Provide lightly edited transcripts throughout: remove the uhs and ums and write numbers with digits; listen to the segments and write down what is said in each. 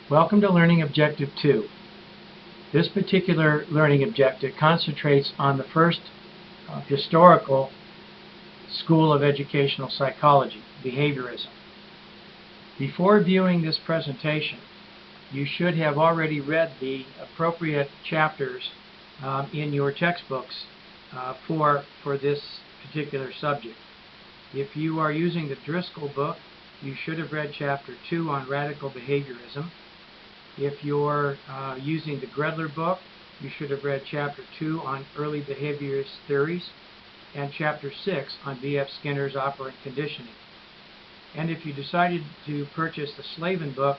Welcome to Learning Objective 2. This particular learning objective concentrates on the first historical school of educational psychology, behaviorism. Before viewing this presentation, you should have already read the appropriate chapters in your textbooks for this particular subject. If you are using the Driscoll book, you should have read Chapter 2 on radical behaviorism. If you're using the Gredler book, you should have read Chapter 2 on early behaviorist theories and Chapter 6 on B.F. Skinner's operant conditioning. And if you decided to purchase the Slavin book,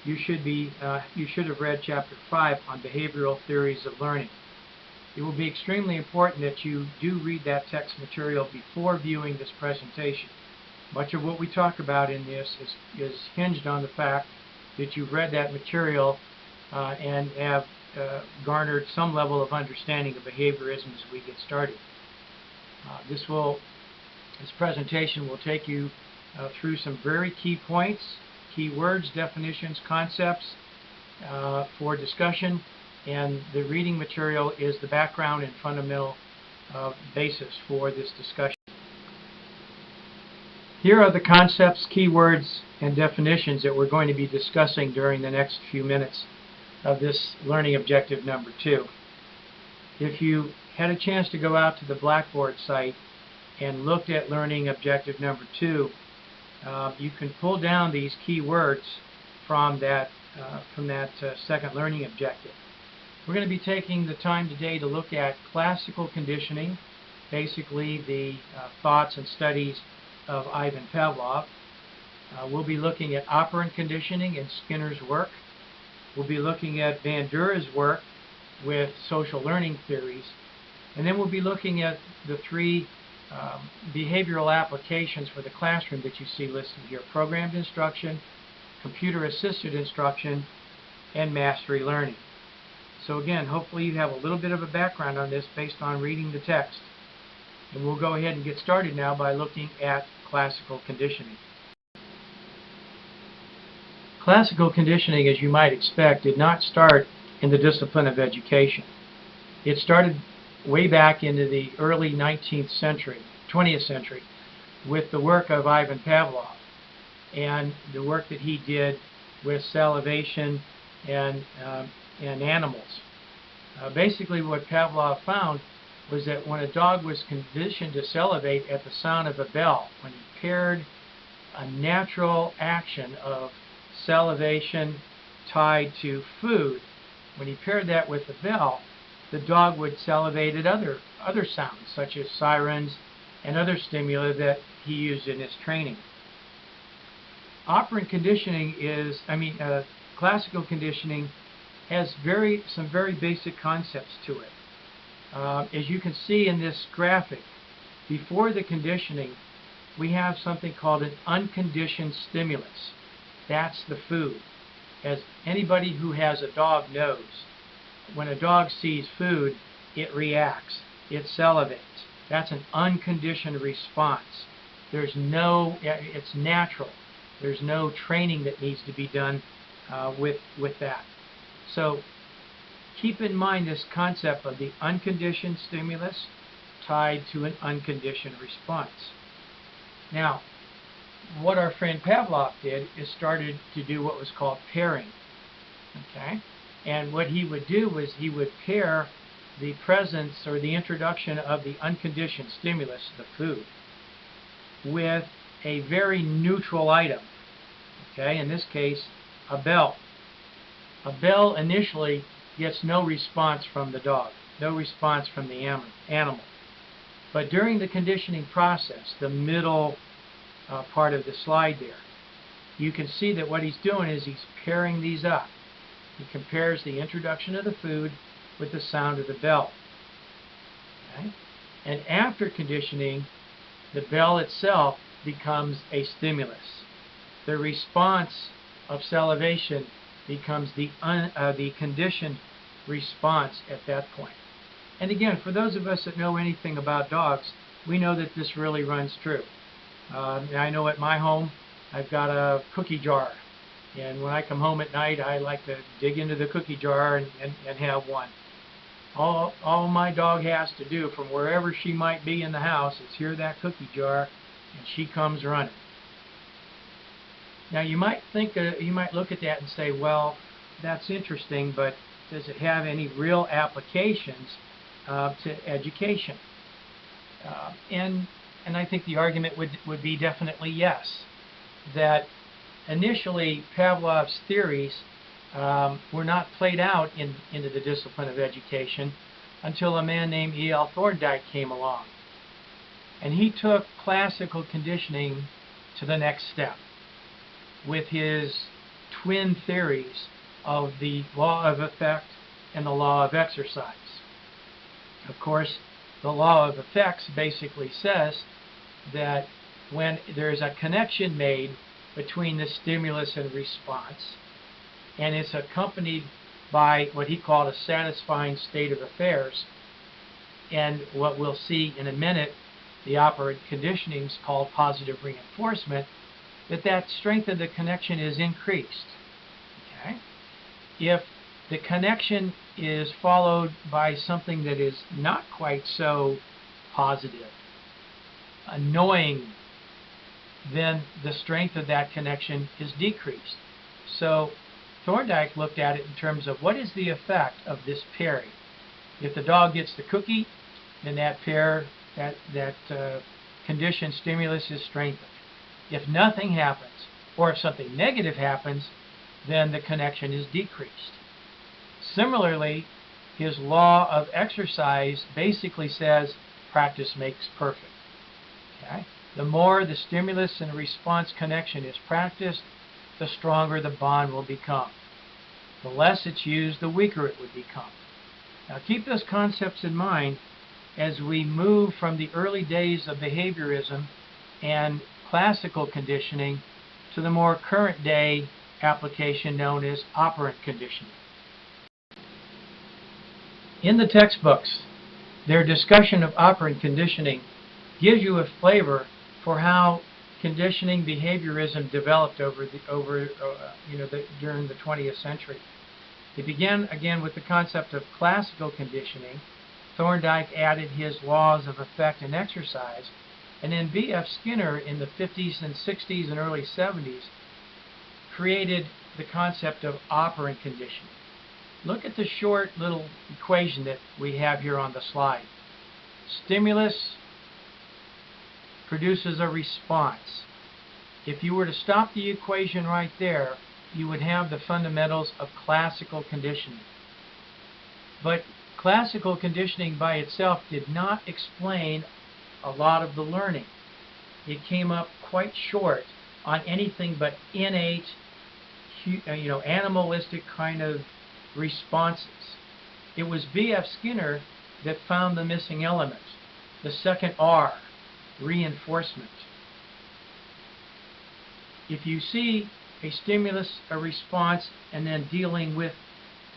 you should have read Chapter 5 on behavioral theories of learning. It will be extremely important that you do read that text material before viewing this presentation. Much of what we talk about in this is hinged on the fact that you've read that material and have garnered some level of understanding of behaviorism as we get started. This presentation will take you through some very key points, key words, definitions, concepts for discussion, and the reading material is the background and fundamental basis for this discussion. Here are the concepts, keywords, and definitions that we're going to be discussing during the next few minutes of this learning objective number 2. If you had a chance to go out to the Blackboard site and looked at learning objective number 2, you can pull down these keywords from that second learning objective. We're going to be taking the time today to look at classical conditioning, basically the thoughts and studies of Ivan Pavlov. We'll be looking at operant conditioning in Skinner's work. We'll be looking at Bandura's work with social learning theories. And then we'll be looking at the 3 behavioral applications for the classroom that you see listed here: programmed instruction, computer-assisted instruction, and mastery learning. So again, hopefully you have a little bit of a background on this based on reading the text. And we'll go ahead and get started now by looking at classical conditioning. Classical conditioning, as you might expect, did not start in the discipline of education. It started way back into the early 20th century, with the work of Ivan Pavlov and the work that he did with salivation and animals. Basically, what Pavlov found was that when a dog was conditioned to salivate at the sound of a bell, when he paired a natural action of salivation tied to food, when he paired that with the bell, the dog would salivate at other sounds, such as sirens and other stimuli that he used in his training. Classical conditioning has some very basic concepts to it. As you can see in this graphic, before the conditioning, we have something called an unconditioned stimulus. That's the food. As anybody who has a dog knows, when a dog sees food, it reacts. It salivates. That's an unconditioned response. It's natural. There's no training that needs to be done with that. So keep in mind this concept of the unconditioned stimulus tied to an unconditioned response. Now, what our friend Pavlov did is started to do what was called pairing. Okay? And what he would do was he would pair the presence or the introduction of the unconditioned stimulus, the food, with a very neutral item. Okay? In this case, a bell. A bell initially gets no response from the dog, no response from the animal. But during the conditioning process, the middle part of the slide there, you can see that what he's doing is he's pairing these up. He compares the introduction of the food with the sound of the bell. Okay? And after conditioning, the bell itself becomes a stimulus. The response of salivation becomes the conditioned response at that point. And again, for those of us that know anything about dogs, we know that this really runs true. I know at my home, I've got a cookie jar And when I come home at night, I like to dig into the cookie jar and have one. All my dog has to do from wherever she might be in the house is hear that cookie jar, and she comes running. Now you might look at that and say, well, that's interesting, but does it have any real applications to education? And I think the argument would be definitely yes. That initially Pavlov's theories were not played out into the discipline of education until a man named E.L. Thorndike came along. And he took classical conditioning to the next step with his twin theories of the law of effect and the law of exercise. Of course, the law of effects basically says that when there's a connection made between the stimulus and response, and it's accompanied by what he called a satisfying state of affairs, and what we'll see in a minute, the operant conditioning is called positive reinforcement, that strength of the connection is increased. Okay? If the connection is followed by something that is not quite so positive, annoying, then the strength of that connection is decreased. So Thorndike looked at it in terms of what is the effect of this pairing. If the dog gets the cookie, then that conditioned stimulus is strengthened. If nothing happens, or if something negative happens, then the connection is decreased. Similarly, his law of exercise basically says practice makes perfect. Okay? The more the stimulus and response connection is practiced, the stronger the bond will become. The less it's used, the weaker it would become. Now keep those concepts in mind as we move from the early days of behaviorism and classical conditioning to the more current day application known as operant conditioning. In the textbooks, their discussion of operant conditioning gives you a flavor for how conditioning behaviorism developed during the 20th century. It began again with the concept of classical conditioning. Thorndike added his laws of effect and exercise, and then B.F. Skinner in the 50s and 60s and early 70s created the concept of operant conditioning. Look at the short little equation that we have here on the slide. Stimulus produces a response. If you were to stop the equation right there, you would have the fundamentals of classical conditioning. But classical conditioning by itself did not explain a lot of the learning. It came up quite short on anything but innate, animalistic kind of responses. It was B.F. Skinner that found the missing element, the second R, reinforcement. If you see a stimulus, a response, and then dealing with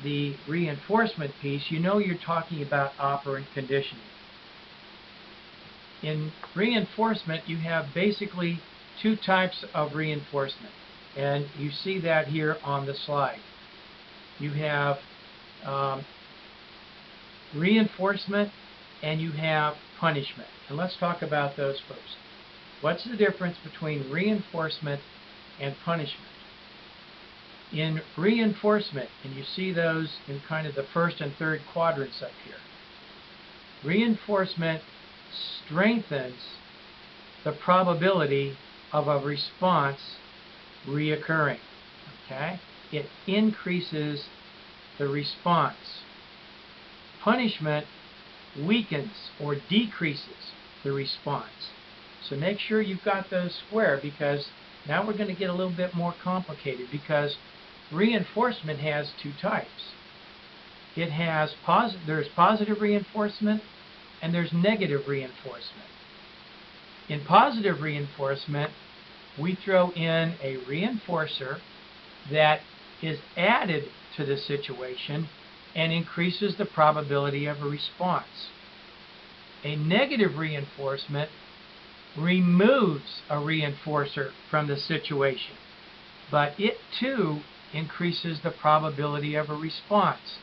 the reinforcement piece, you know you're talking about operant conditioning. In reinforcement, you have basically two types of reinforcement, and you see that here on the slide. You have reinforcement and you have punishment. And let's talk about those first. What's the difference between reinforcement and punishment? In reinforcement, and you see those in kind of the first and third quadrants up here, reinforcement strengthens the probability of a response reoccurring. Okay? It increases the response. Punishment weakens or decreases the response. So make sure you've got those square, because now we're going to get a little bit more complicated, because reinforcement has two types. It has there's positive reinforcement and there's negative reinforcement. In positive reinforcement, we throw in a reinforcer that is added to the situation and increases the probability of a response. A negative reinforcement removes a reinforcer from the situation. but it too increases the probability of a response.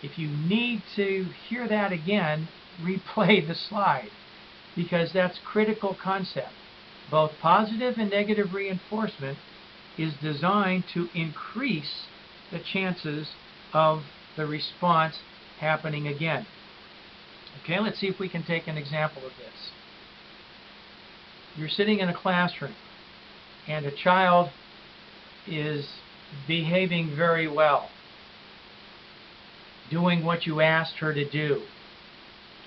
If you need to hear that again, replay the slide, because that's critical concept. Both positive and negative reinforcement is designed to increase the chances of the response happening again. Okay, let's see if we can take an example of this. You're sitting in a classroom and a child is behaving very well, doing what you asked her to do,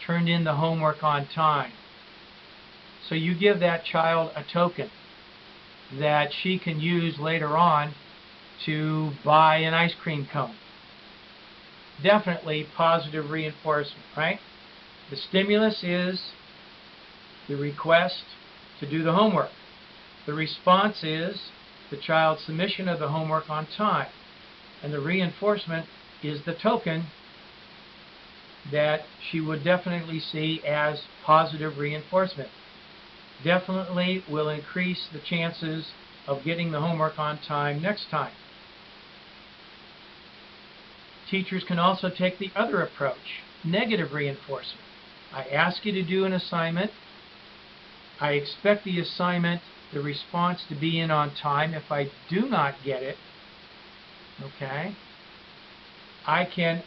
turned in the homework on time. So you give that child a token that she can use later on to buy an ice cream cone. Definitely positive reinforcement, right? The stimulus is the request to do the homework. The response is the child's submission of the homework on time. And the reinforcement is the token that she would definitely see as positive reinforcement. Definitely will increase the chances of getting the homework on time next time. Teachers can also take the other approach, negative reinforcement. I ask you to do an assignment. I expect the assignment, the response, to be in on time. If I do not get it, okay, I can,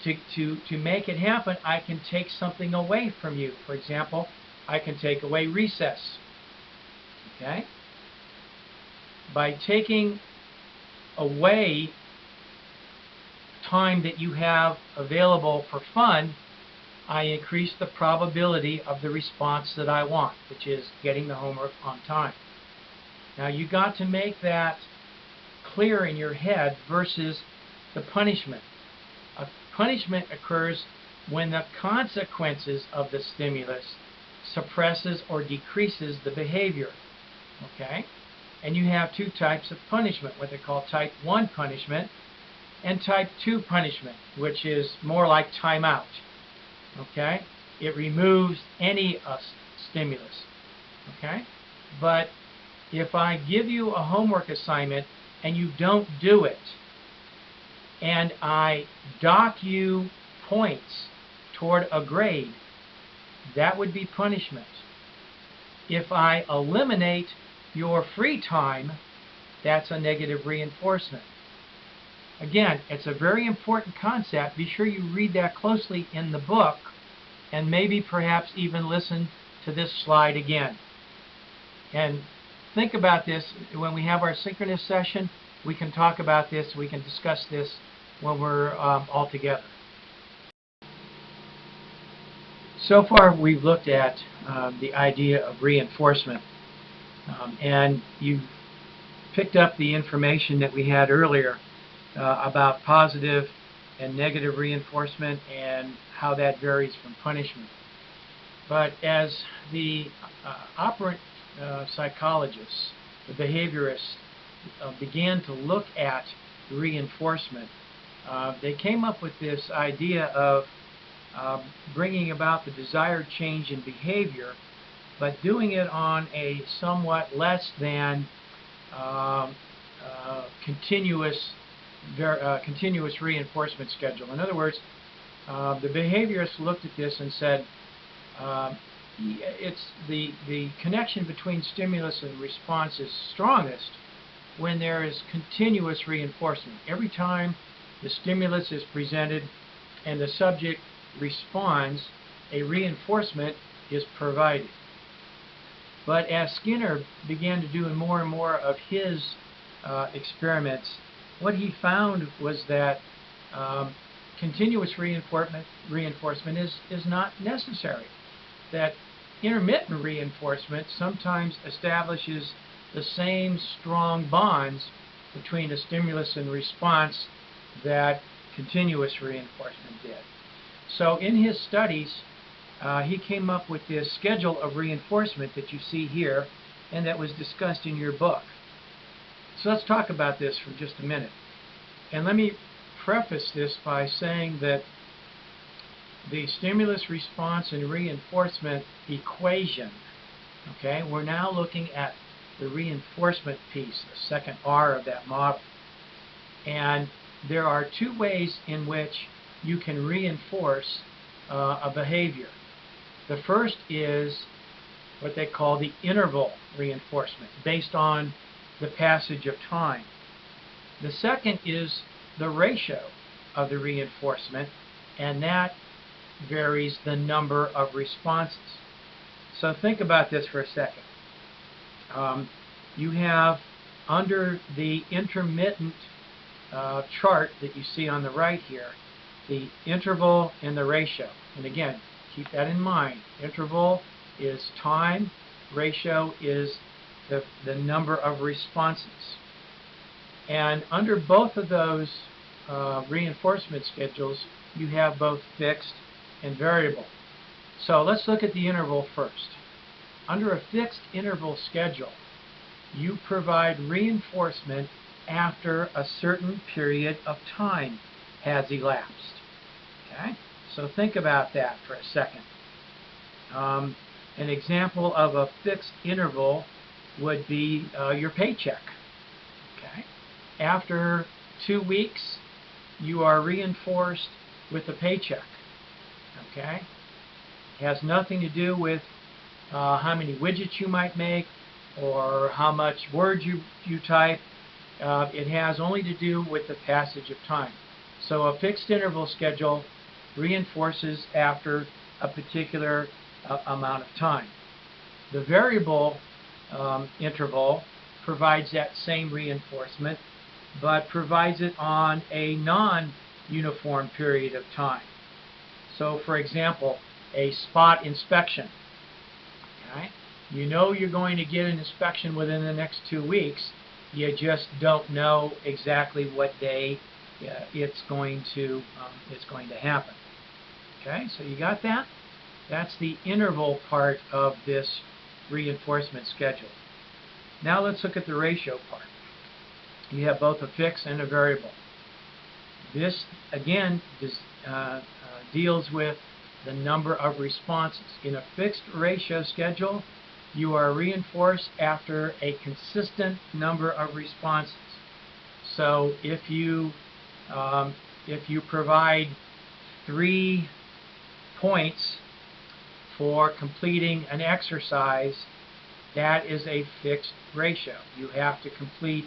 to make it happen, I can take something away from you. For example, I can take away recess. Okay? By taking away time that you have available for fun, I increase the probability of the response that I want, which is getting the homework on time. Now you got to make that clear in your head versus the punishment. A punishment occurs when the consequences of the stimulus suppresses or decreases the behavior. Okay? And you have two types of punishment, what they call type 1 punishment and type 2 punishment, which is more like timeout. Okay? It removes any stimulus. Okay? But if I give you a homework assignment and you don't do it, and I dock you points toward a grade, that would be punishment. If I eliminate your free time, that's a negative reinforcement. Again, it's a very important concept. Be sure you read that closely in the book, and maybe perhaps even listen to this slide again. And think about this when we have our synchronous session. We can talk about this, we can discuss this when we're all together. So far we've looked at the idea of reinforcement, and you've picked up the information that we had earlier about positive and negative reinforcement and how that varies from punishment. But as the operant psychologists, the behaviorists, began to look at reinforcement, they came up with this idea of bringing about the desired change in behavior, but doing it on a somewhat less than continuous reinforcement schedule. In other words, the behaviorists looked at this and said, it's the connection between stimulus and response is strongest when there is continuous reinforcement. Every time the stimulus is presented and the subject responds, a reinforcement is provided. But as Skinner began to do more and more of his experiments, what he found was that continuous reinforcement is not necessary. That intermittent reinforcement sometimes establishes the same strong bonds between a stimulus and response that continuous reinforcement did. So in his studies, he came up with this schedule of reinforcement that you see here and that was discussed in your book. So let's talk about this for just a minute. And let me preface this by saying that the stimulus response and reinforcement equation, okay, we're now looking at the reinforcement piece, the second R of that model. And there are two ways in which you can reinforce a behavior. The first is what they call the interval reinforcement, based on the passage of time. The second is the ratio of the reinforcement, and that varies the number of responses. So think about this for a second. You have, under the intermittent chart that you see on the right here, the interval and the ratio. And again, keep that in mind. Interval is time, ratio is the number of responses. And under both of those reinforcement schedules, you have both fixed and variable. So let's look at the interval first. Under a fixed interval schedule, you provide reinforcement after a certain period of time has elapsed. Okay? So think about that for a second. An example of a fixed interval would be your paycheck. Okay? After 2 weeks, you are reinforced with a paycheck. Okay? It has nothing to do with how many widgets you might make or how much words you type. It has only to do with the passage of time. So a fixed interval schedule reinforces after a particular amount of time. The variable interval provides that same reinforcement, but provides it on a non-uniform period of time. So for example, a spot inspection. Okay? You know you're going to get an inspection within the next 2 weeks. You just don't know exactly what day it's going to happen. Okay, so you got that? That's the interval part of this reinforcement schedule. Now let's look at the ratio part. You have both a fixed and a variable. This, again, deals with the number of responses. In a fixed ratio schedule, you are reinforced after a consistent number of responses. So if you provide 3 points for completing an exercise, that is a fixed ratio. You have to complete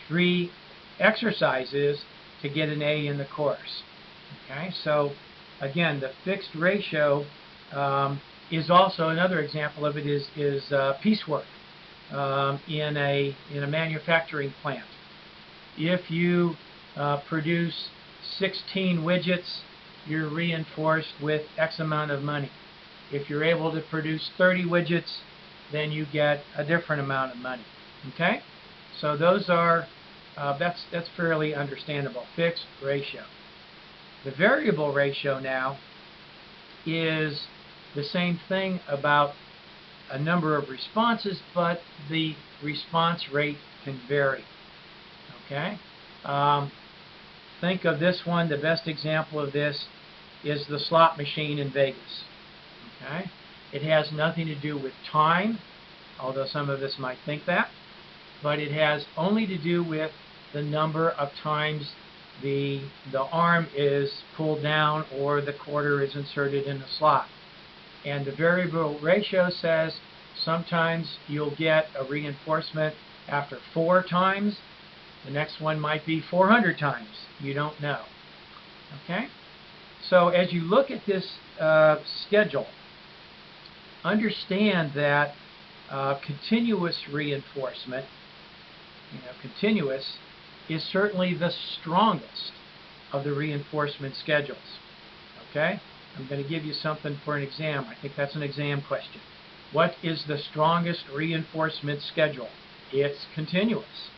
3 exercises to get an A in the course. Okay, so again, the fixed ratio is also another example of it is piecework in a manufacturing plant. If you produce 16 widgets, you're reinforced with X amount of money. If you're able to produce 30 widgets, then you get a different amount of money. Okay, so those are that's fairly understandable. Fixed ratio. The variable ratio now is the same thing about a number of responses, but the response rate can vary. Okay? Think of this one. The best example of this is the slot machine in Vegas. Okay? It has nothing to do with time, although some of us might think that, but it has only to do with the number of times the arm is pulled down or the quarter is inserted in the slot. And the variable ratio says sometimes you'll get a reinforcement after 4 times. The next one might be 400 times. You don't know. Okay? So as you look at this schedule, understand that continuous reinforcement, continuous, is certainly the strongest of the reinforcement schedules. Okay? I'm going to give you something for an exam. I think that's an exam question. What is the strongest reinforcement schedule? It's continuous.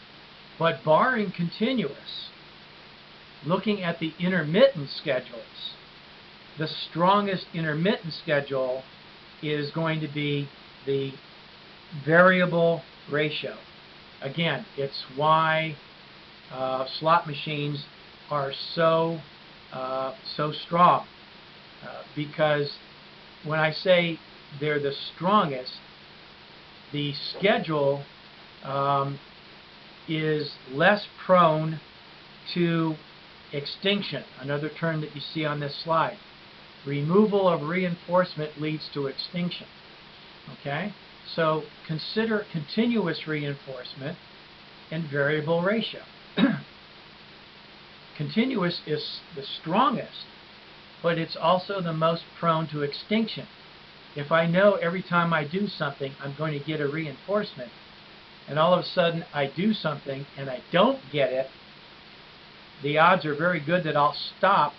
But barring continuous, looking at the intermittent schedules, the strongest intermittent schedule is going to be the variable ratio. Again, it's why slot machines are so strong. Because when I say they're the strongest, the schedule is less prone to extinction, another term that you see on this slide. Removal of reinforcement leads to extinction. Okay? So consider continuous reinforcement and variable ratio. Continuous is the strongest, but it's also the most prone to extinction. If I know every time I do something I'm going to get a reinforcement, and all of a sudden I do something and I don't get it, the odds are very good that I'll stop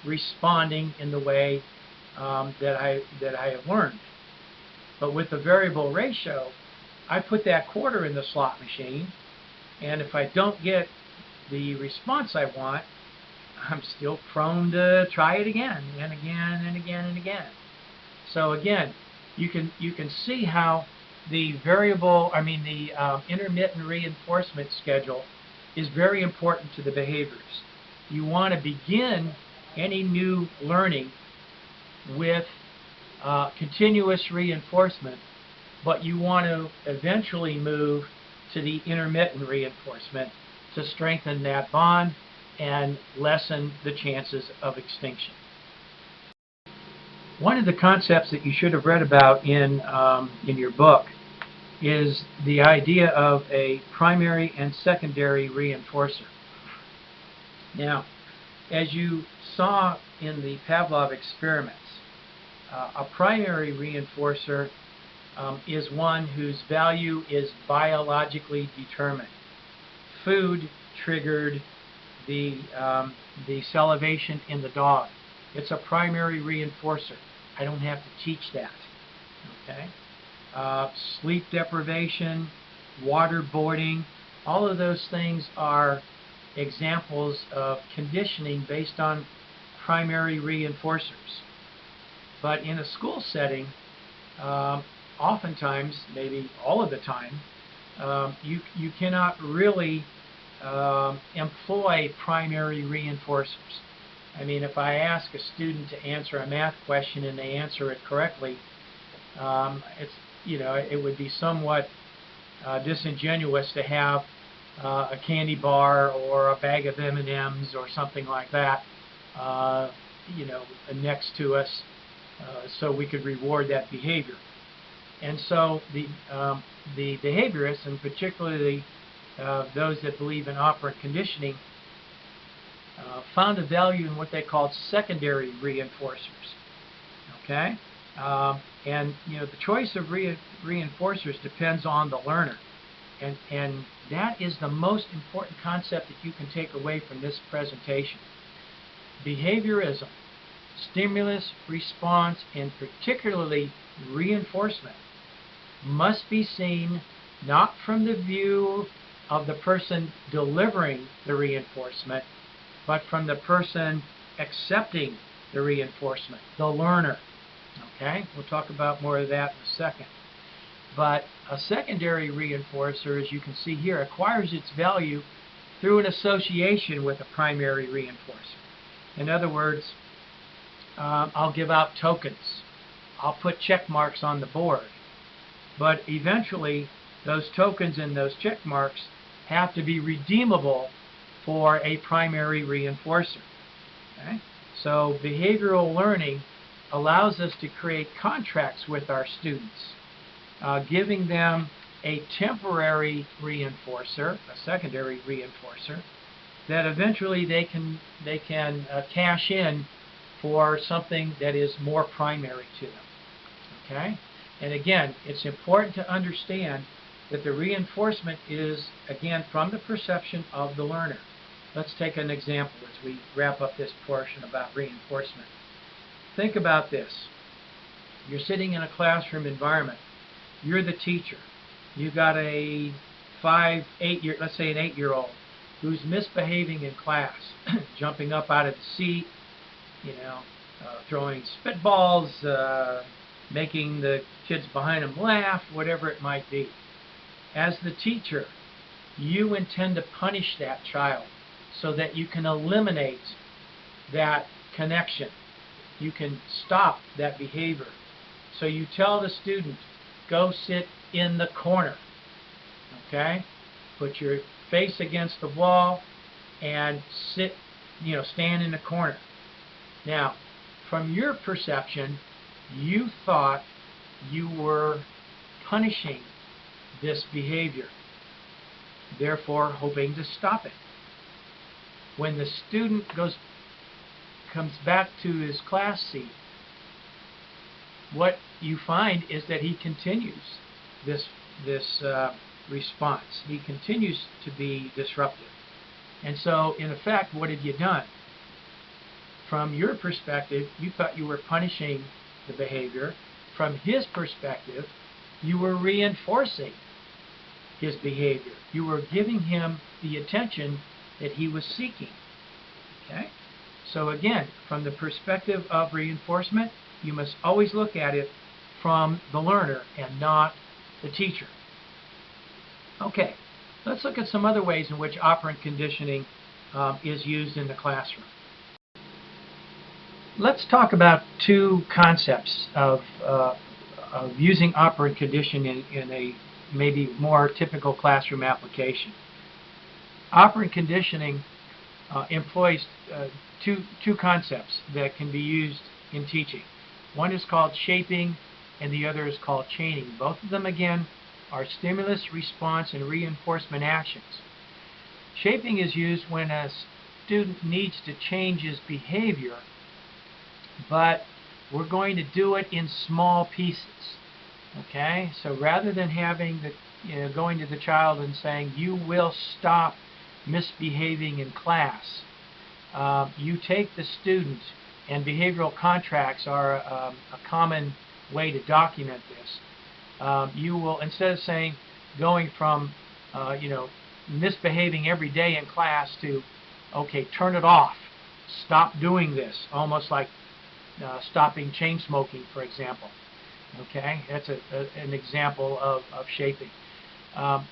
responding in the way that I have learned. But with the variable ratio, I put that quarter in the slot machine, and if I don't get the response I want, I'm still prone to try it again and again and again and again. So again, you can see how the intermittent reinforcement schedule is very important to the behaviors. You want to begin any new learning with continuous reinforcement, but you want to eventually move to the intermittent reinforcement to strengthen that bond and lessen the chances of extinction. One of the concepts that you should have read about in your book is the idea of a primary and secondary reinforcer. Now, as you saw in the Pavlov experiments, a primary reinforcer is one whose value is biologically determined. Food triggered the salivation in the dog. It's a primary reinforcer. I don't have to teach that. Okay? Sleep deprivation, waterboarding, all of those things are examples of conditioning based on primary reinforcers. But in a school setting, oftentimes, maybe all of the time, you cannot really employ primary reinforcers. I mean, if I ask a student to answer a math question and they answer it correctly, it would be somewhat disingenuous to have a candy bar or a bag of M&Ms or something like that, next to us, so we could reward that behavior. And so the behaviorists, and particularly those that believe in operant conditioning, found a value in what they called secondary reinforcers. Okay, and the choice of reinforcers depends on the learner, and that is the most important concept that you can take away from this presentation. Behaviorism, stimulus, response, and particularly reinforcement must be seen not from the view of the person delivering the reinforcement, but from the person accepting the reinforcement, the learner. Okay? We'll talk about more of that in a second. But a secondary reinforcer, as you can see here, acquires its value through an association with a primary reinforcer. In other words, I'll give out tokens. I'll put check marks on the board. But eventually, those tokens and those check marks have to be redeemable for a primary reinforcer. Okay? So behavioral learning allows us to create contracts with our students, giving them a temporary reinforcer, a secondary reinforcer, that eventually they can cash in for something that is more primary to them. Okay? And again, it's important to understand that the reinforcement is, again, from the perception of the learner. Let's take an example as we wrap up this portion about reinforcement. Think about this. You're sitting in a classroom environment. You're the teacher. You've got a 8-year-old who's misbehaving in class, jumping up out of the seat, throwing spitballs, making the kids behind him laugh, whatever it might be. As the teacher, you intend to punish that child so that you can eliminate that connection. You can stop that behavior. So you tell the student, go sit in the corner. Okay? Put your face against the wall and sit, stand in the corner. Now, from your perception, you thought you were punishing this behavior, therefore hoping to stop it. When the student comes back to his class seat, what you find is that he continues this response. He continues to be disruptive. And so, in effect, what have you done? From your perspective, you thought you were punishing the behavior. From his perspective, you were reinforcing his behavior. You were giving him the attention that he was seeking. Okay? So again, from the perspective of reinforcement, you must always look at it from the learner and not the teacher. Okay, let's look at some other ways in which operant conditioning is used in the classroom. Let's talk about two concepts of using operant conditioning in a maybe more typical classroom application. Operant conditioning employs two concepts that can be used in teaching. One is called shaping and the other is called chaining. Both of them, again, are stimulus, response, and reinforcement actions. Shaping is used when a student needs to change his behavior, but we're going to do it in small pieces. Okay? So rather than having going to the child and saying, you will stop misbehaving in class, you take the student, and behavioral contracts are a common way to document this. You will, instead of saying, going from, misbehaving every day in class to, okay, turn it off, stop doing this, almost like stopping chain smoking, for example. Okay, that's an example of shaping.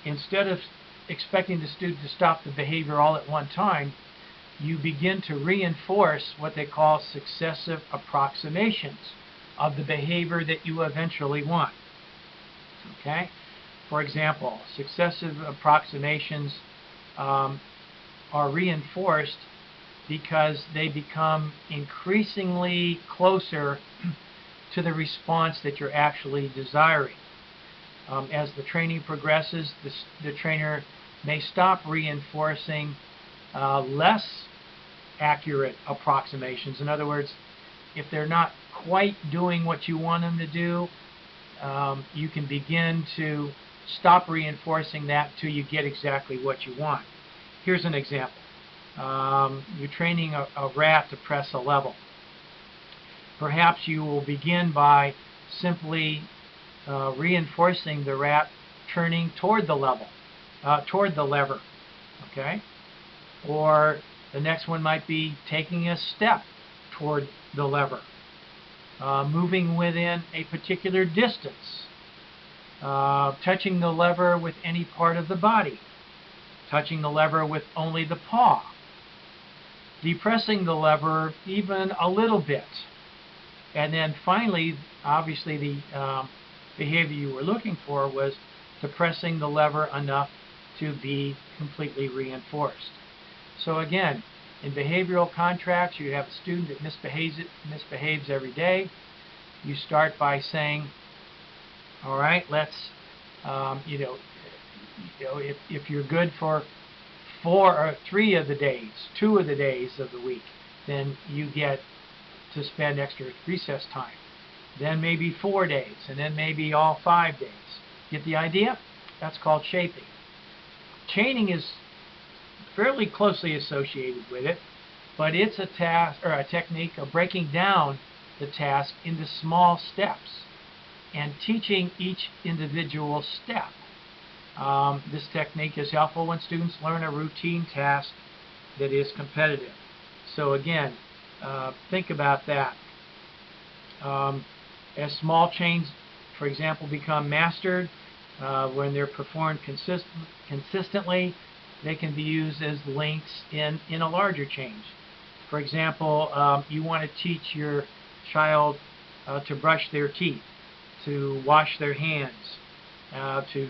Instead of expecting the student to stop the behavior all at one time, you begin to reinforce what they call successive approximations of the behavior that you eventually want. Okay? For example, successive approximations are reinforced because they become increasingly closer to the response that you're actually desiring. As the training progresses, the trainer may stop reinforcing less accurate approximations. In other words, if they're not quite doing what you want them to do, you can begin to stop reinforcing that till you get exactly what you want. Here's an example. You're training a rat to press a level. Perhaps you will begin by simply reinforcing the rat turning toward the lever. Okay? Or the next one might be taking a step toward the lever, moving within a particular distance, touching the lever with any part of the body, touching the lever with only the paw, depressing the lever even a little bit, and then finally, obviously the behavior you were looking for was depressing the lever enough to be completely reinforced. So again, in behavioral contracts, you have a student that misbehaves every day. You start by saying, all right, let's, if you're good for 4 or 3 of the days, 2 of the days of the week, then you get to spend extra recess time. Then maybe 4 days, and then maybe all 5 days. Get the idea? That's called shaping. Chaining is fairly closely associated with it, but it's a task or a technique of breaking down the task into small steps and teaching each individual step. This technique is helpful when students learn a routine task that is competitive. So again, think about that. As small chains, for example, become mastered, when they're performed consistently, they can be used as links in a larger change. For example, you want to teach your child to brush their teeth, to wash their hands, to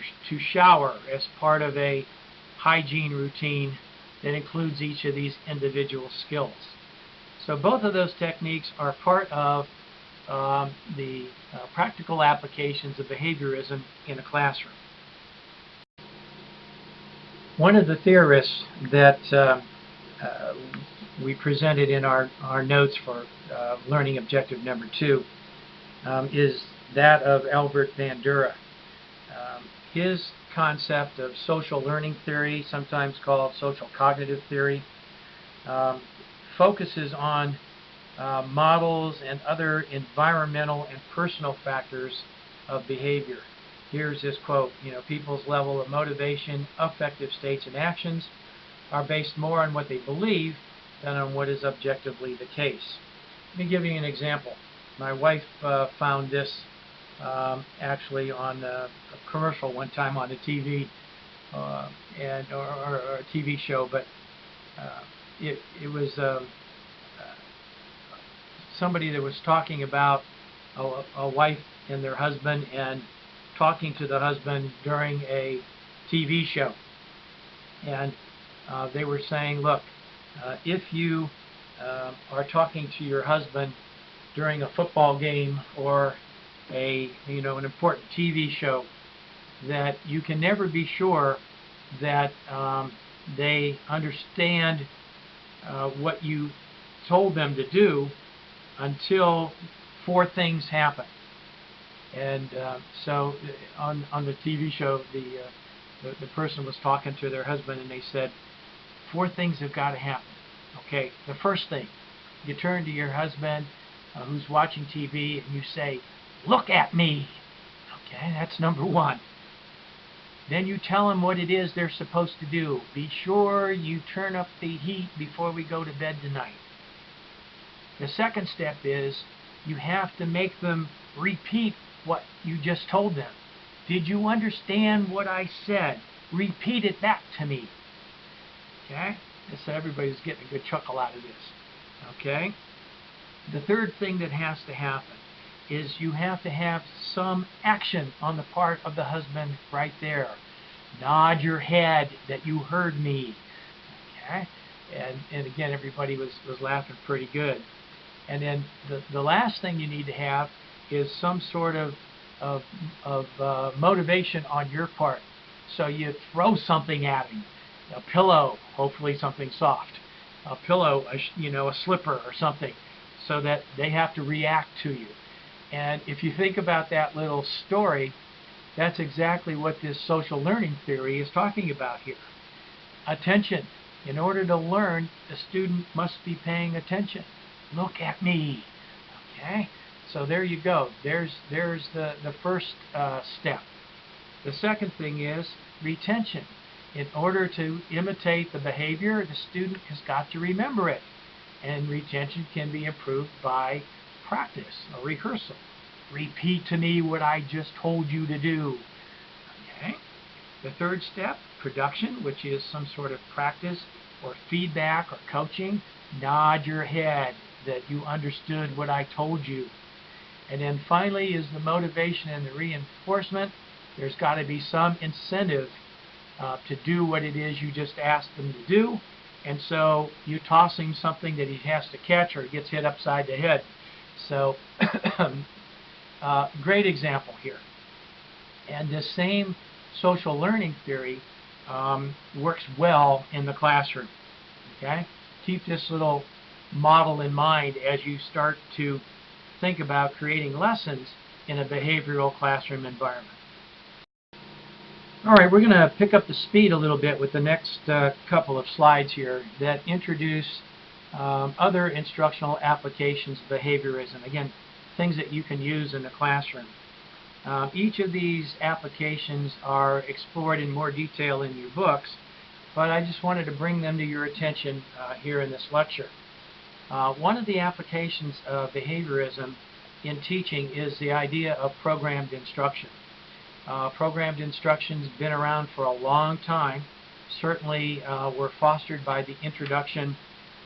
shower as part of a hygiene routine that includes each of these individual skills. So both of those techniques are part of the practical applications of behaviorism in a classroom. One of the theorists that we presented in our notes for learning objective number 2 is that of Albert Bandura. His concept of social learning theory, sometimes called social cognitive theory, focuses on models and other environmental and personal factors of behavior. Here's this quote, people's level of motivation, affective states, and actions are based more on what they believe than on what is objectively the case. Let me give you an example. My wife found this actually on a commercial one time on the TV or a TV show, but it was somebody that was talking about a wife and their husband and talking to the husband during a TV show. And they were saying, look, if you are talking to your husband during a football game or an important TV show, that you can never be sure that they understand what you told them to do until 4 things happen. And so on the TV show, the person was talking to their husband, and they said, 4 things have got to happen. Okay, the first thing, you turn to your husband who's watching TV and you say, look at me. Okay, that's number 1. Then you tell them what it is they're supposed to do. Be sure you turn up the heat before we go to bed tonight. The second step is you have to make them repeat what you just told them. Did you understand what I said? Repeat it back to me. Okay? So everybody's getting a good chuckle out of this. Okay? The third thing that has to happen is you have to have some action on the part of the husband right there. Nod your head that you heard me. Okay? And again, everybody was laughing pretty good. And then the last thing you need to have is some sort of motivation on your part. So you throw something at him. A pillow, hopefully something soft. A pillow, a slipper or something, so that they have to react to you. And if you think about that little story, that's exactly what this social learning theory is talking about here. Attention. In order to learn, the student must be paying attention. Look at me. Okay? So there you go. There's the first step. The second thing is retention. In order to imitate the behavior, the student has got to remember it. And retention can be improved by practice or rehearsal. Repeat to me what I just told you to do. Okay? The third step, production, which is some sort of practice or feedback or coaching. Nod your head that you understood what I told you. And then finally is the motivation and the reinforcement. There's got to be some incentive to do what it is you just asked them to do. And so you toss him something that he has to catch or he gets hit upside the head. So great example here. And this same social learning theory works well in the classroom. Okay? Keep this little model in mind as you start to think about creating lessons in a behavioral classroom environment. All right, we're going to pick up the speed a little bit with the next couple of slides here that introduce other instructional applications of behaviorism. Again, things that you can use in the classroom. Each of these applications are explored in more detail in your books, but I just wanted to bring them to your attention here in this lecture. One of the applications of behaviorism in teaching is the idea of programmed instruction. Programmed instruction's been around for a long time. Certainly were fostered by the introduction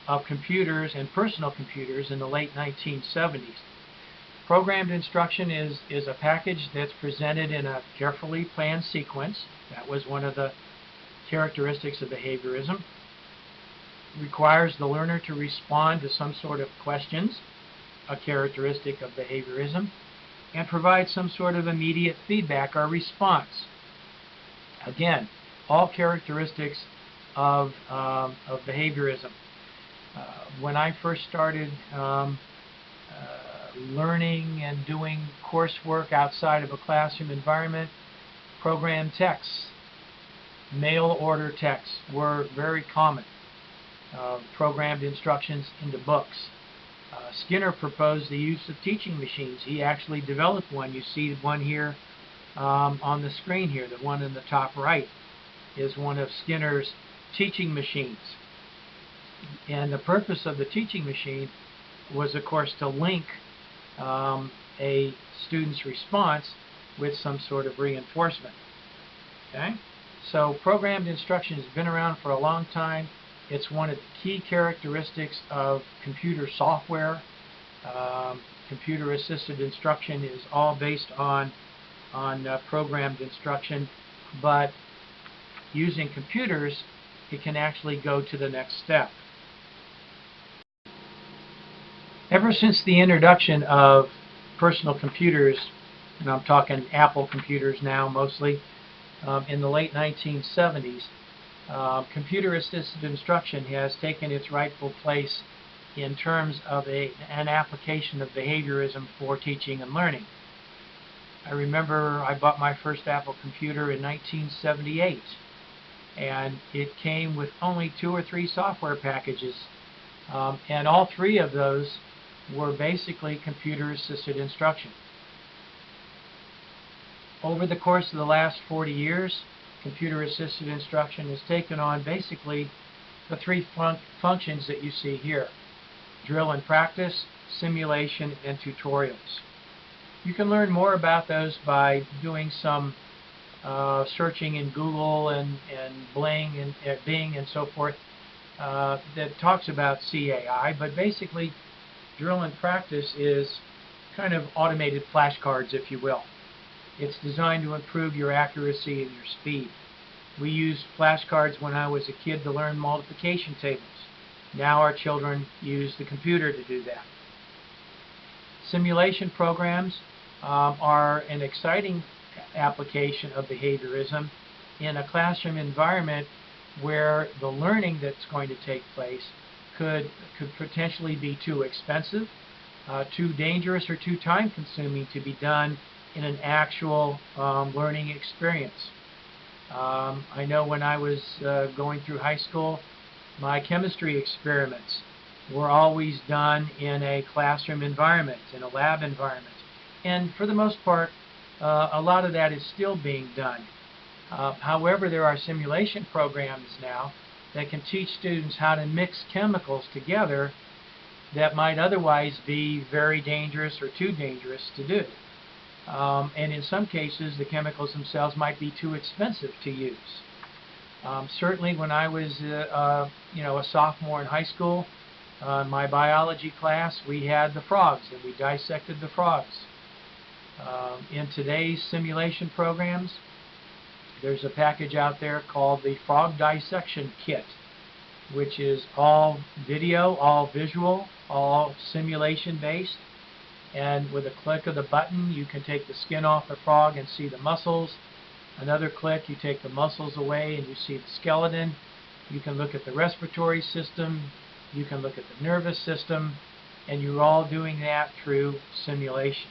of computers and personal computers in the late 1970s. Programmed instruction is a package that's presented in a carefully planned sequence. That was one of the characteristics of behaviorism. Requires the learner to respond to some sort of questions, a characteristic of behaviorism, and provide some sort of immediate feedback or response. Again, all characteristics of behaviorism. When I first started learning and doing coursework outside of a classroom environment, program texts, mail order texts were very common. Programmed instructions into books. Skinner proposed the use of teaching machines. He actually developed one. You see one here on the screen here. The one in the top right is one of Skinner's teaching machines. And the purpose of the teaching machine was, of course, to link a student's response with some sort of reinforcement. Okay? So programmed instruction has been around for a long time. It's one of the key characteristics of computer software. Computer-assisted instruction is all based on programmed instruction, but using computers, it can actually go to the next step. Ever since the introduction of personal computers, and I'm talking Apple computers now mostly, in the late 1970s, computer-assisted instruction has taken its rightful place in terms of an application of behaviorism for teaching and learning. I remember I bought my first Apple computer in 1978, and it came with only 2 or 3 software packages, and all 3 of those were basically computer-assisted instruction. Over the course of the last 40 years, computer-assisted instruction has taken on basically the 3 functions that you see here: drill and practice, simulation, and tutorials. You can learn more about those by doing some searching in Google and Bing and so forth that talks about CAI, but basically drill and practice is kind of automated flashcards, if you will. It's designed to improve your accuracy and your speed. We used flashcards when I was a kid to learn multiplication tables. Now our children use the computer to do that. Simulation programs are an exciting application of behaviorism in a classroom environment where the learning that's going to take place could potentially be too expensive, too dangerous, or too time-consuming to be done in an actual learning experience. I know when I was going through high school, my chemistry experiments were always done in a classroom environment, in a lab environment. And for the most part, a lot of that is still being done. However, there are simulation programs now that can teach students how to mix chemicals together that might otherwise be very dangerous or too dangerous to do. And in some cases, the chemicals themselves might be too expensive to use. Certainly, when I was, a sophomore in high school, my biology class, we had the frogs, and we dissected the frogs. In today's simulation programs, there's a package out there called the Frog Dissection Kit, which is all video, all visual, all simulation-based. And with a click of the button, you can take the skin off the frog and see the muscles. Another click, you take the muscles away and you see the skeleton. You can look at the respiratory system. You can look at the nervous system. And you're all doing that through simulation.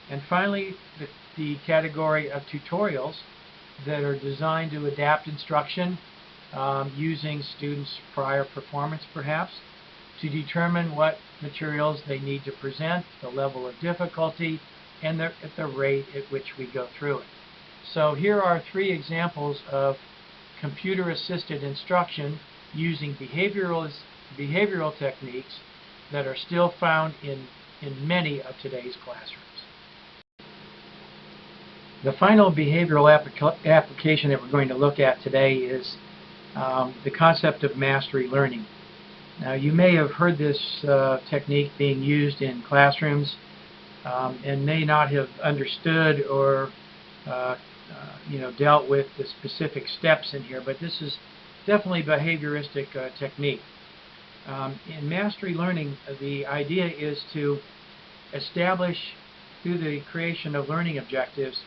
And finally, the category of tutorials that are designed to adapt instruction using students' prior performance, perhaps, to determine what materials they need to present, the level of difficulty, and the rate at which we go through it. So here are 3 examples of computer-assisted instruction using behavioral techniques that are still found in many of today's classrooms. The final behavioral application that we're going to look at today is the concept of mastery learning. Now, you may have heard this technique being used in classrooms and may not have understood or dealt with the specific steps in here, but this is definitely behavioristic technique. In mastery learning, the idea is to establish, through the creation of learning objectives,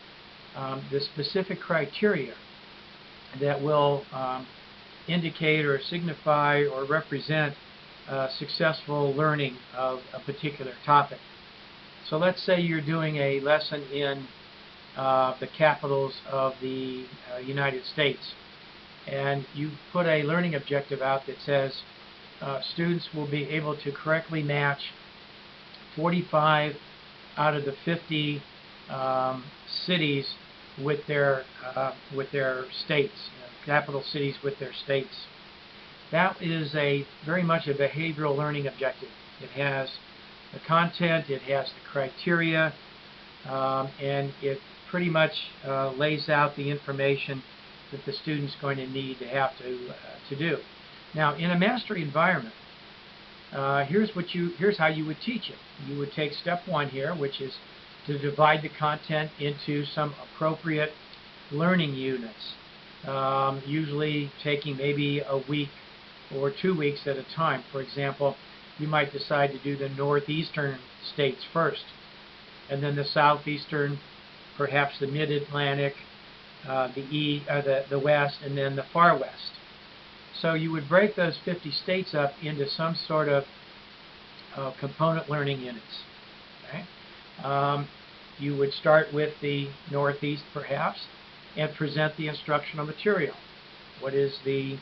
the specific criteria that will indicate or signify or represent successful learning of a particular topic. So let's say you're doing a lesson in the capitals of the United States, and you put a learning objective out that says students will be able to correctly match 45 out of the 50 cities with their states, capital cities with their states. That is very much a behavioral learning objective. It has the content, it has the criteria, and it pretty much lays out the information that the student's going to need to have to do. Now, in a mastery environment, here's how you would teach it. You would take step one here, which is to divide the content into some appropriate learning units, usually taking maybe a week or 2 weeks at a time. For example, you might decide to do the northeastern states first, and then the southeastern, perhaps the mid-Atlantic, the west, and then the far west. So you would break those 50 states up into some sort of component learning units. Okay? You would start with the Northeast, perhaps, and present the instructional material. What is the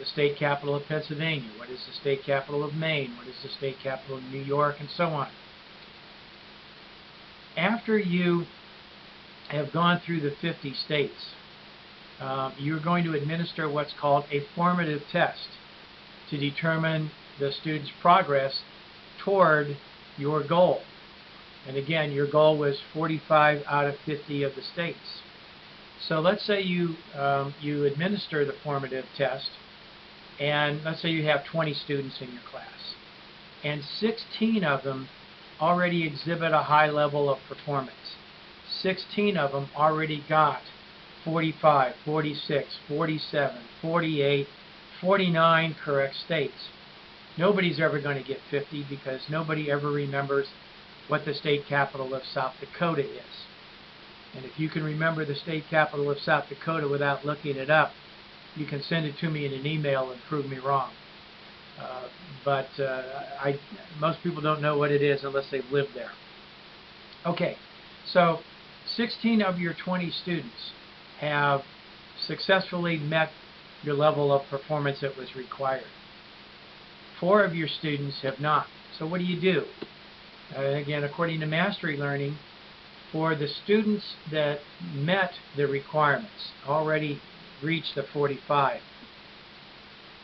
state capital of Pennsylvania? What is the state capital of Maine? What is the state capital of New York? And so on. After you have gone through the 50 states, you're going to administer what's called a formative test to determine the student's progress toward your goal. And again, your goal was 45 out of 50 of the states. So let's say you administer the formative test, and let's say you have 20 students in your class, and 16 of them already exhibit a high level of performance. 16 of them already got 45, 46, 47, 48, 49 correct states. Nobody's ever going to get 50 because nobody ever remembers what the state capital of South Dakota is. And if you can remember the state capital of South Dakota without looking it up, you can send it to me in an email and prove me wrong. Most people don't know what it is unless they've lived there. Okay, so 16 of your 20 students have successfully met your level of performance that was required. 4 of your students have not. So what do? Again, according to mastery learning, for the students that met the requirements, already reached the 45,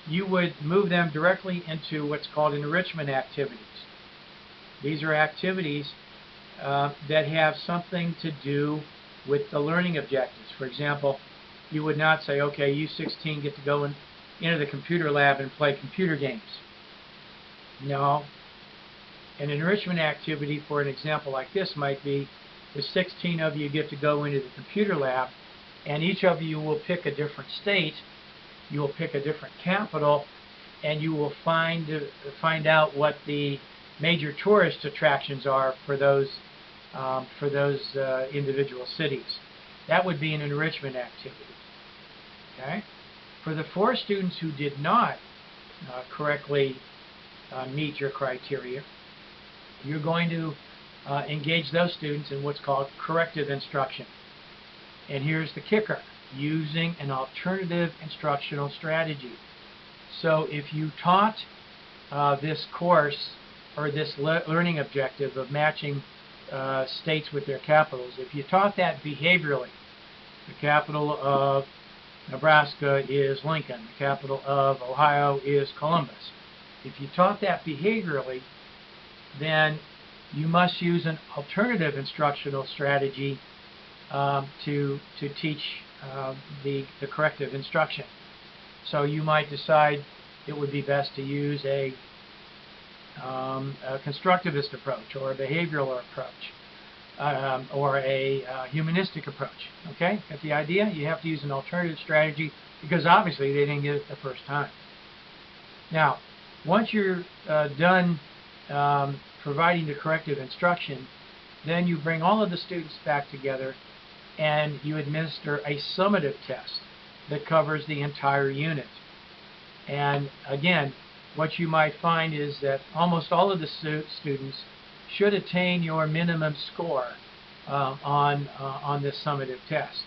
you would move them directly into what's called enrichment activities. These are activities that have something to do with the learning objectives. For example, you would not say, okay, you 16 get to go into the computer lab and play computer games. No. An enrichment activity, for an example like this, might be the 16 of you get to go into the computer lab, and each of you will pick a different state, you will pick a different capital, and you will find out what the major tourist attractions are for those individual cities. That would be an enrichment activity. Okay? For the 4 students who did not correctly meet your criteria, you're going to engage those students in what's called corrective instruction. And here's the kicker: using an alternative instructional strategy. So if you taught this course or this learning objective of matching states with their capitals, if you taught that behaviorally, the capital of Nebraska is Lincoln, the capital of Ohio is Columbus. If you taught that behaviorally, then you must use an alternative instructional strategy to teach the corrective instruction. So you might decide it would be best to use a a constructivist approach or a behavioral approach or a humanistic approach. Okay, got the idea? You have to use an alternative strategy because obviously they didn't get it the first time. Now, once you're done providing the corrective instruction, then you bring all of the students back together and you administer a summative test that covers the entire unit. And again, what you might find is that almost all of the students should attain your minimum score on this summative test.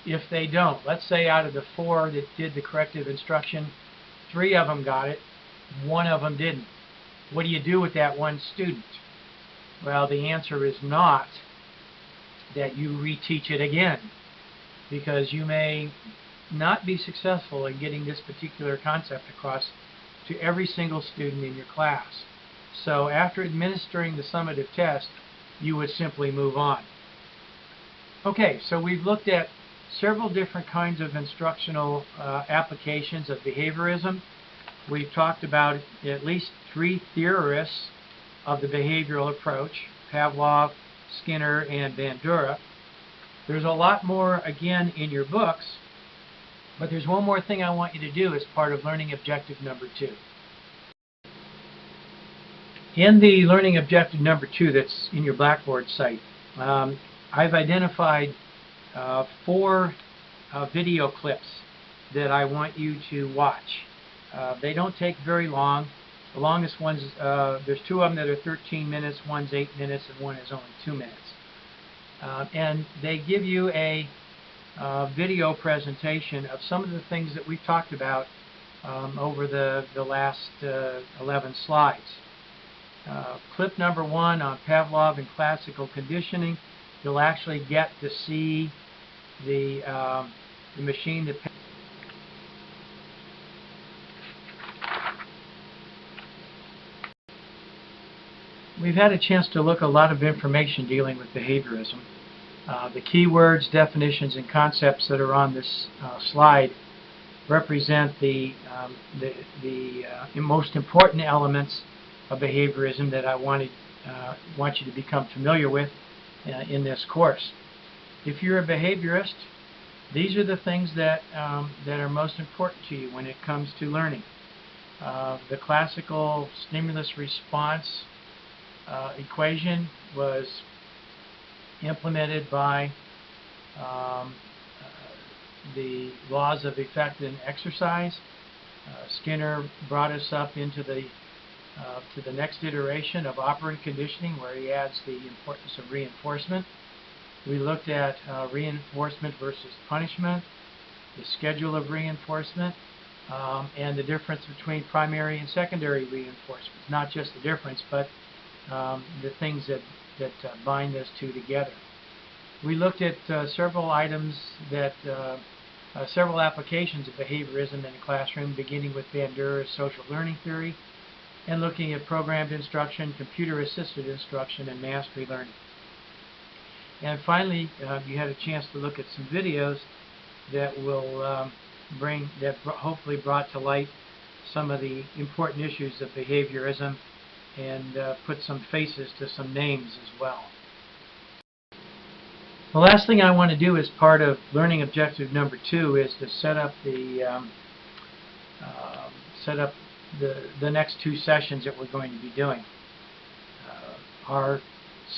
If they don't, let's say out of the 4 that did the corrective instruction, 3 of them got it, 1 of them didn't. What do you do with that 1 student? Well, the answer is not that you reteach it again, because you may not be successful in getting this particular concept across to every single student in your class. So after administering the summative test, you would simply move on. Okay, so we've looked at several different kinds of instructional applications of behaviorism. We've talked about at least 3 theorists of the behavioral approach, Pavlov, Skinner, and Bandura. There's a lot more, again, in your books, but there's one more thing I want you to do as part of learning objective number 2. In the learning objective number 2 that's in your Blackboard site, I've identified 4 video clips that I want you to watch. They don't take very long. The longest ones, there's 2 of them that are 13 minutes, one's 8 minutes, and one is only 2 minutes. And they give you a video presentation of some of the things that we've talked about over the last 11 slides. Clip number 1 on Pavlov and classical conditioning, you'll actually get to see the machine that we've had a chance to look at a lot of information dealing with behaviorism. The keywords, definitions, and concepts that are on this slide represent the most important elements of behaviorism that I want you to become familiar with in this course. If you're a behaviorist, these are the things that are most important to you when it comes to learning. The classical stimulus response equation was implemented by the laws of effect and exercise. Skinner brought us up into to the next iteration of operant conditioning, where he adds the importance of reinforcement. We looked at reinforcement versus punishment, the schedule of reinforcement, and the difference between primary and secondary reinforcement. Not just the difference, but the things that bind those two together. We looked at several items several applications of behaviorism in the classroom, beginning with Bandura's social learning theory, and looking at programmed instruction, computer-assisted instruction, and mastery learning. And finally, you had a chance to look at some videos that will hopefully brought to light some of the important issues of behaviorism and put some faces to some names as well. The last thing I want to do as part of learning objective number 2 is to set up the next 2 sessions that we're going to be doing. Our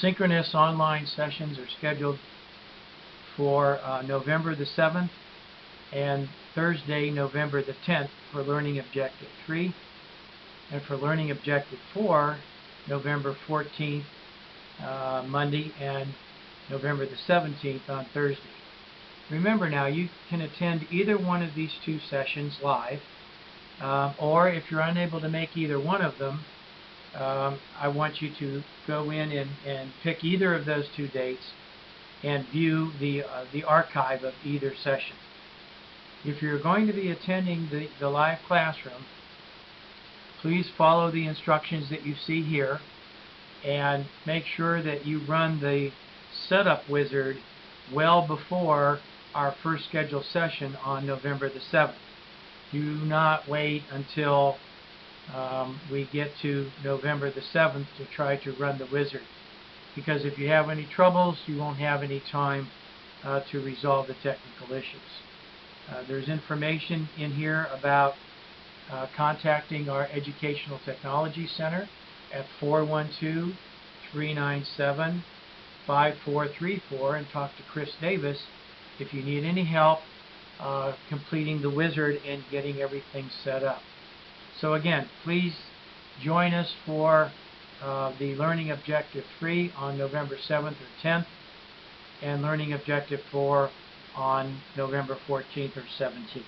synchronous online sessions are scheduled for November the 7th and Thursday, November the 10th for learning objective 3, and for learning objective 4, November 14th, Monday, and November the 17th on Thursday. Remember now, you can attend either one of these 2 sessions live, or if you're unable to make either one of them, I want you to go in and pick either of those 2 dates and view the archive of either session. If you're going to be attending the live classroom, please follow the instructions that you see here and make sure that you run the setup wizard well before our first scheduled session on November the 7th. Do not wait until we get to November the 7th to try to run the wizard. Because if you have any troubles, you won't have any time to resolve the technical issues. There's information in here about contacting our Educational Technology Center at 412-397-5434 and talk to Chris Davis if you need any help completing the wizard and getting everything set up. So again, please join us for the Learning Objective 3 on November 7th or 10th and Learning Objective 4 on November 14th or 17th.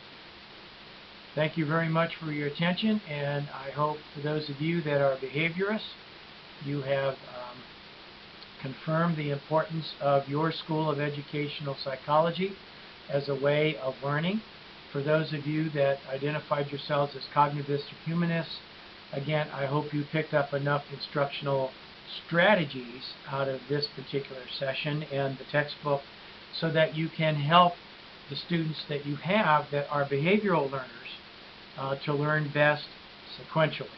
Thank you very much for your attention, and I hope for those of you that are behaviorists, you have confirmed the importance of your School of Educational Psychology as a way of learning. For those of you that identified yourselves as cognitivists or humanists, again, I hope you picked up enough instructional strategies out of this particular session and the textbook so that you can help the students that you have that are behavioral learners to learn best sequentially.